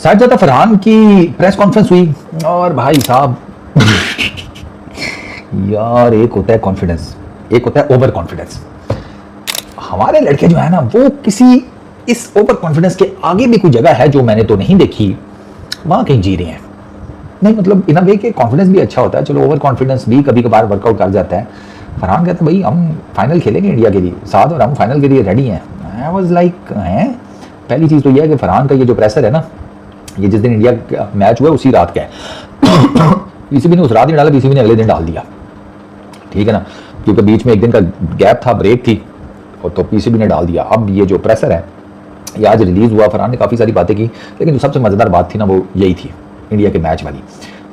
साजिदा फरहान की press conference हुई और भाई साहब यार एक होता है कॉन्फिडेंस, एक होता है ओवर कॉन्फिडेंस। हमारे लड़के जो है ना वो किसी इस ओवर कॉन्फिडेंस के आगे भी कोई जगह है जो मैंने तो नहीं देखी, वहां कहीं जी रहे हैं। नहीं मतलब इन अ वे के कॉन्फिडेंस भी अच्छा होता है, चलो ओवर कॉन्फिडेंस भी कभी कभार वर्कआउट कर जाता है। फरहान कहते हैं भाई हम फाइनल खेलेंगे इंडिया के लिए साथ और हम फाइनल के लिए रेडी हैं। आई वाज लाइक हैं। पहली चीज़ तो यह है कि फरहान का ये जो प्रेशर है ना, ये जिस दिन इंडिया का मैच हुआ उसी रात का है। पीसीबी ने उस रात ही डाला, पीसीबी ने अगले दिन डाल दिया, ठीक है ना, क्योंकि बीच में एक दिन का गैप था, ब्रेक थी, और तो पीसीबी ने डाल दिया। अब ये जो प्रेशर है ये आज रिलीज़ हुआ। फरहान ने काफ़ी सारी बातें की, लेकिन जो सबसे मज़ेदार बात थी ना वो यही थी इंडिया के मैच वाली।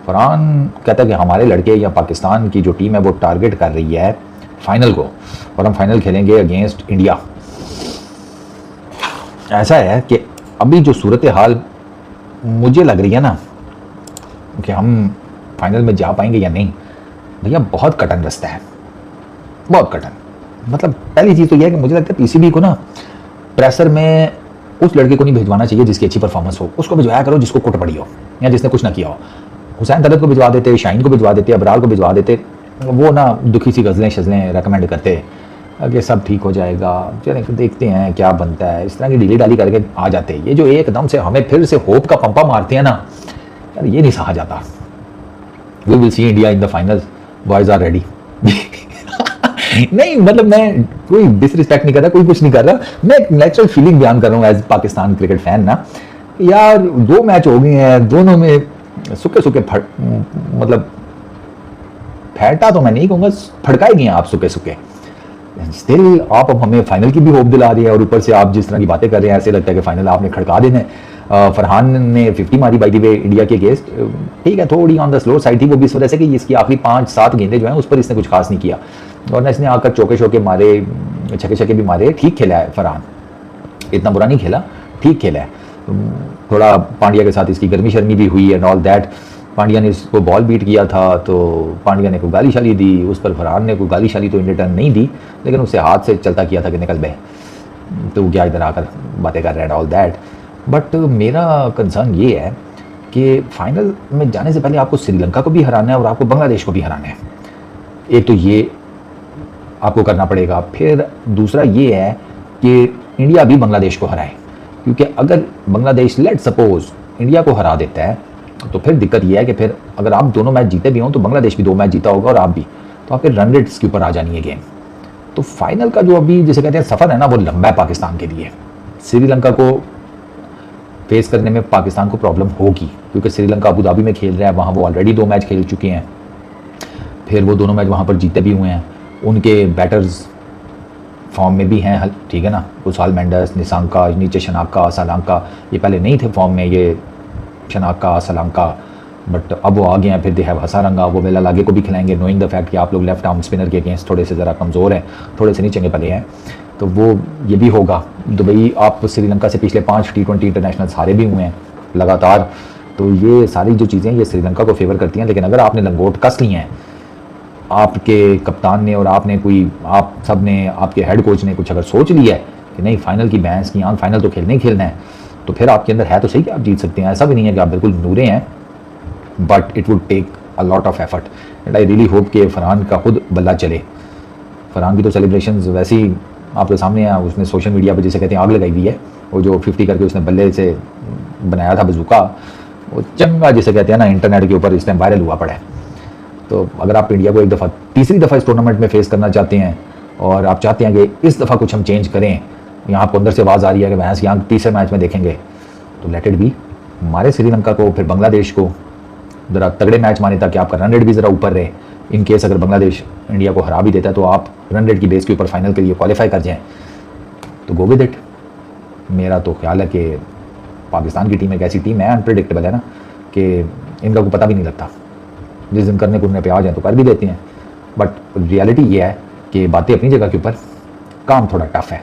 फरहान कहता है कि हमारे लड़के या पाकिस्तान की जो टीम है वो टारगेट कर रही है फाइनल को, और हम फाइनल खेलेंगे अगेंस्ट इंडिया। ऐसा है कि अभी जो सूरत हाल मुझे लग रही है ना कि हम फाइनल में जा पाएंगे या नहीं, भैया बहुत कठिन रास्ता है, बहुत कठिन। मतलब पहली चीज़ तो यह है कि मुझे लगता है पीसीबी को ना प्रेशर में उस लड़के को नहीं भिजवाना चाहिए जिसकी अच्छी परफॉर्मेंस हो, उसको भिजवाया करो जिसको कुट पड़ी हो या जिसने कुछ ना किया हो। हुसैन तलत को भिजवा देते, शाहीन को भिजवा देते, अबरार को भिजवा देते, वो ना दुखी सी गज़लें शज़लें रेकमेंड करते कि सब ठीक हो जाएगा, चलें देखते हैं क्या बनता है, इस तरह की डीली डाली करके आ जाते। ये जो एकदम से हमें फिर से होप का पंपा मारते हैं ना यार, ये नहीं सहा जाता। We will see India in the final, boys are ready. नहीं मतलब मैं कोई डिसरिस्पेक्ट नहीं कर रहा, कोई कुछ नहीं कर रहा, मैं एक नेचुरल फीलिंग बयान कर रहा हूँ एज पाकिस्तान क्रिकेट फैन ना। यार 2 मैच हो गए हैं, दोनों में सुखे सुखे मतलब फैटा तो मैं नहीं कहूँगा, फड़काए गए आप सुखे सुखे। स्टिल आप अब हमें फाइनल की भी होप दिला रही है, और ऊपर से आप जिस तरह की बातें कर रहे हैं ऐसे लगता है कि फाइनल आपने खड़का देना है। फरहान ने 50 मारी बाई द वे इंडिया के अगेंस्ट, ठीक है थोड़ी ऑन द स्लो साइड थी, वो भी इस वजह से कि इसकी आखिरी 5-7 गेंदें जो हैं उस पर इसने कुछ खास नहीं किया, और इसने आकर चौके शौके मारे, छक्के छक्के भी मारे, ठीक खेला है फरहान, इतना बुरा नहीं खेला, ठीक खेला है। थोड़ा पांड्या के साथ इसकी गर्मी शर्मी भी हुई एंड ऑल दैट। पांड्या ने इसको बॉल बीट किया था तो पांड्या ने कोई गाली शाली दी, उस पर फरहान ने कोई गाली शाली तो इन रिटर्न नहीं दी, लेकिन उससे हाथ से चलता किया था कि निकल बे, तो क्या इधर आकर बातें कर रहे हैं ऑल दैट। बट मेरा कंसर्न ये है कि फाइनल में जाने से पहले आपको श्रीलंका को भी हराना है और आपको बांग्लादेश को भी हराना है। एक तो ये आपको करना पड़ेगा, फिर दूसरा ये है कि इंडिया भी बांग्लादेश को हराए, क्योंकि अगर बांग्लादेश लेट सपोज इंडिया को हरा देता है तो फिर दिक्कत यह है कि फिर अगर आप दोनों मैच जीते भी हों तो बांग्लादेश भी 2 मैच जीता होगा और आप भी, तो आपके रन रेट्स के ऊपर आ जानी है गेम। तो फाइनल का जो अभी जिसे कहते हैं सफ़र है ना वो लंबा है पाकिस्तान के लिए। श्रीलंका को फेस करने में पाकिस्तान को प्रॉब्लम होगी, क्योंकि श्रीलंका अबू धाबी में खेल रहा है, वहाँ वो ऑलरेडी 2 मैच खेल चुके हैं, फिर वो दोनों मैच वहाँ पर जीते भी हुए हैं, उनके बैटर्स फॉर्म में भी हैं, ठीक है ना, कुशाल मेंडस, निसांका, नीचे शनाका, सलांका, ये पहले नहीं थे फॉर्म में, ये शनाका सलांका, बट अब वो आ गए हैं। फिर दे हैव हसारंगा, वो वेला लागे को भी खिलाएंगे, नोइंग द फैक्ट कि आप लोग लेफ्ट आर्म स्पिनर के अगेंस्ट थोड़े से ज़रा कमज़ोर हैं, थोड़े से नहीं चंगे पले हैं, तो वो ये भी होगा। दुबई आप श्रीलंका से पिछले 5 T20 इंटरनेशनल हारे भी हुए हैं लगातार, तो ये सारी जो चीज़ें ये श्रीलंका को फेवर करती हैं। लेकिन अगर आपने लंगोट कस ली हैं, आपके कप्तान ने और आपने कोई, आप सब ने, आपके हेड कोच ने कुछ अगर सोच लिया है कि नहीं फाइनल की भैंस की आंख, फाइनल तो खेलना ही खेलना है, तो फिर आपके अंदर है तो सही कि आप जीत सकते हैं। ऐसा भी नहीं है कि आप बिल्कुल नूरे हैं, but it would take a lot of effort and I really hope कि फरहान का खुद बल्ला चले। फरहान की तो सेलिब्रेशंस वैसे ही आपके सामने है, उसने सोशल मीडिया पर जिसे कहते हैं आग लगाई हुई है, वो जो 50 करके उसने बल्ले से बनाया था बजूका, वो चंगा जिसे कहते हैं ना इंटरनेट के ऊपर इस टाइम वायरल हुआ पड़ा है। तो अगर आप इंडिया को एक दफ़ा, तीसरी दफ़ा इस टूर्नामेंट में फेस करना चाहते हैं और आप चाहते हैं कि इस दफ़ा कुछ हम चेंज करें, यहाँ आपको अंदर से आवाज़ आ रही है कि भैंस यहाँ तीसरे मैच में देखेंगे, तो लेट इट बी, हमारे श्रीलंका को फिर बांग्लादेश को ज़रा तगड़े मैच माने ताकि आपका रन रेट भी ज़रा ऊपर रहे। इन केस अगर बांग्लादेश इंडिया को हरा भी देता है तो आप रन रेट की बेस के ऊपर फाइनल के लिए क्वालिफाई कर जाएँ, तो गो विद इट। मेरा तो ख्याल है कि पाकिस्तान की टीम एक ऐसी टीम है, अनप्रेडिक्टेबल है ना, कि इनका को पता भी नहीं लगता, जिस दिन करने कुरने पे आ जाए तो कर भी देते हैं। बट रियलिटी ये है कि बातें अपनी जगह के ऊपर, काम थोड़ा टफ है।